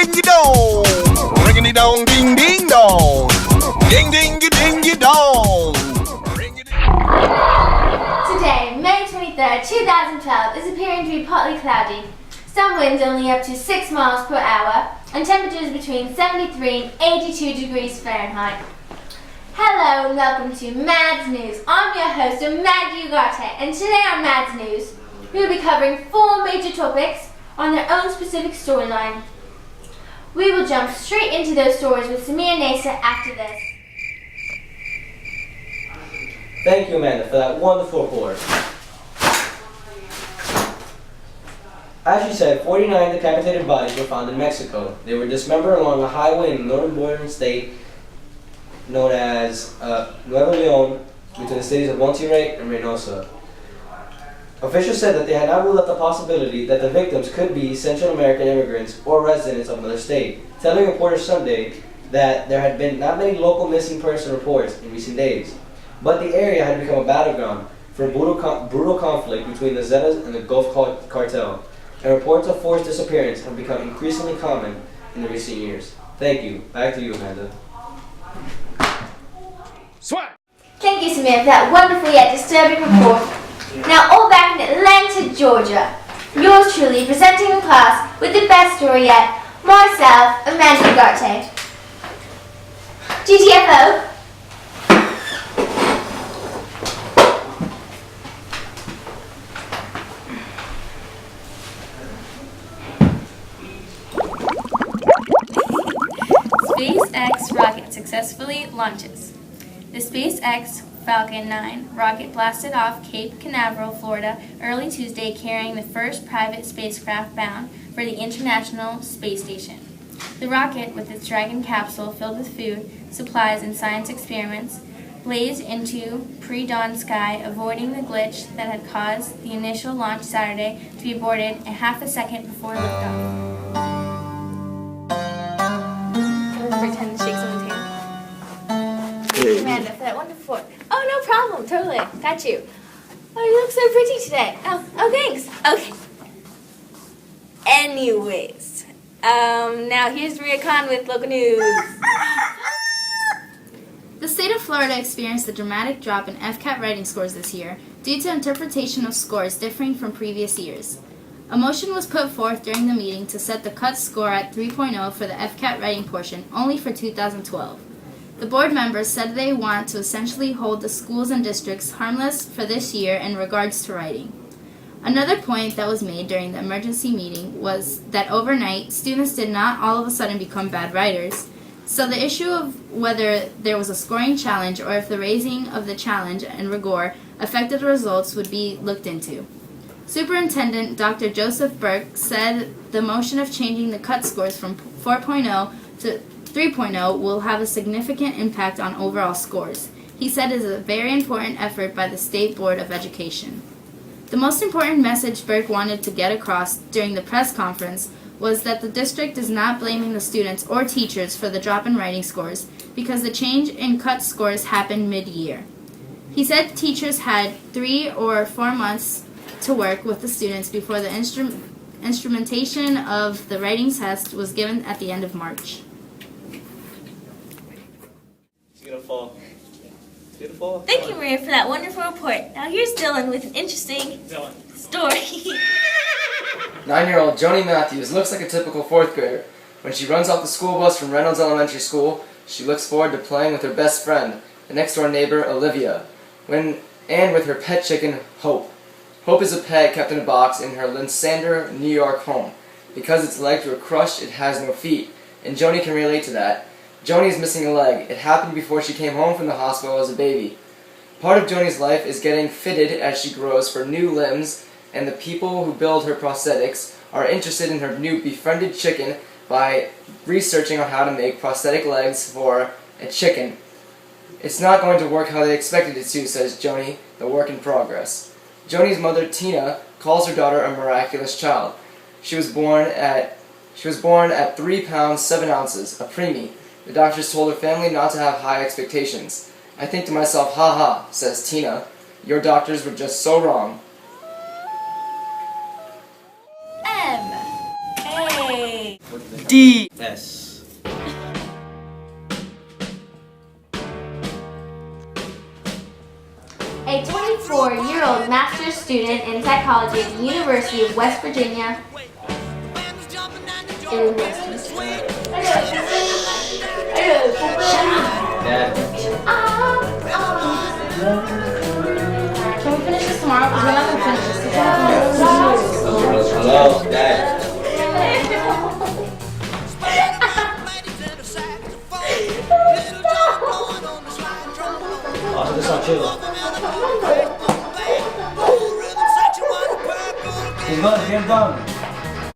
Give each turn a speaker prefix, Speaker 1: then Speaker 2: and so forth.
Speaker 1: dingy dong. Ring it dong, ding ding dong. Ding dingy dingy dong.
Speaker 2: Today, May 23rd, 2012, is appearing to be partly cloudy. Some winds only up to 6 miles per hour, and temperatures between 73 and 82 degrees Fahrenheit. Hello and welcome to MADS News. I'm your host, Mad Ugarte, and today on MADS News, we will be covering 4 major topics on their own specific storyline. We will jump straight into those stories with Samir Nasa after this.
Speaker 3: Thank you, Amanda, for that wonderful report. As you said, 49 decapitated bodies were found in Mexico. They were dismembered along a highway in the northern bordering state known as Nuevo Leon, between the cities of Monterrey and Reynosa. Officials said that they had not ruled out the possibility that the victims could be Central American immigrants or residents of another state, telling reporters Sunday that there had been not many local missing person reports in recent days. But the area had become a battleground for brutal conflict between the Zetas and the Gulf Cartel, and reports of forced disappearance have become increasingly common in the recent years. Thank you. Back to you, Amanda.
Speaker 1: Swag!
Speaker 2: Thank you, Samir, for that wonderful yet disturbing report. Now, all back in Atlanta, Georgia. Yours truly, presenting in class with the best story yet, myself, Amanda Ugarte. GTFO.
Speaker 4: SpaceX rocket successfully launches. The SpaceX Falcon 9 rocket blasted off Cape Canaveral, Florida, early Tuesday, carrying the first private spacecraft bound for the International Space Station. The rocket, with its Dragon capsule filled with food, supplies, and science experiments, blazed into pre-dawn sky, avoiding the glitch that had caused the initial launch Saturday to be aborted a half a second before liftoff. Pretend to shake someone's hand. Amanda, for that wonderful. Oh, no problem. Totally. Got you. Oh, you look so pretty today. Oh, thanks. Okay. Anyways, now here's Maria Khan with local news.
Speaker 5: The state of Florida experienced a dramatic drop in FCAT writing scores this year due to interpretation of scores differing from previous years. A motion was put forth during the meeting to set the cut score at 3.0 for the FCAT writing portion only for 2012. The board members said they want to essentially hold the schools and districts harmless for this year in regards to writing. Another point that was made during the emergency meeting was that overnight, students did not all of a sudden become bad writers, so the issue of whether there was a scoring challenge or if the raising of the challenge and rigor affected the results would be looked into. Superintendent Dr. Joseph Burke said the motion of changing the cut scores from 4.0 to 3.0 will have a significant impact on overall scores. He said it is a very important effort by the State Board of Education. The most important message Burke wanted to get across during the press conference was that the district is not blaming the students or teachers for the drop in writing scores because the change in cut scores happened mid-year. He said teachers had 3 or 4 months to work with the students before the instrumentation of the writing test was given at the end of March.
Speaker 3: Beautiful. Beautiful.
Speaker 4: Thank you, Maria, for that wonderful report. Now here's Dylan with an interesting story.
Speaker 6: 9-year-old Joni Matthews looks like a typical 4th grader. When she runs off the school bus from Reynolds Elementary School, she looks forward to playing with her best friend, the next-door neighbor, Olivia, and with her pet chicken, Hope. Hope is a pet kept in a box in her Lysander, New York home. Because its legs were crushed, it has no feet, and Joni can relate to that. Joni is missing a leg. It happened before she came home from the hospital as a baby. Part of Joni's life is getting fitted as she grows for new limbs, and the people who build her prosthetics are interested in her new befriended chicken by researching on how to make prosthetic legs for a chicken. It's not going to work how they expected it to, says Joni, the work in progress. Joni's mother, Tina, calls her daughter a miraculous child. She was born at 3 pounds 7 ounces, a preemie. The doctors told her family not to have high expectations. I think to myself, ha ha, says Tina. Your doctors were just so wrong.
Speaker 4: M. A.
Speaker 6: D.
Speaker 3: S.
Speaker 2: A 24-year-old master's student in psychology at the University of West Virginia.
Speaker 3: Dad.
Speaker 5: Can we finish this tomorrow? Because we're not going to finish this today.
Speaker 3: Hello, Dad. Also, this not chill. He's good, get him done.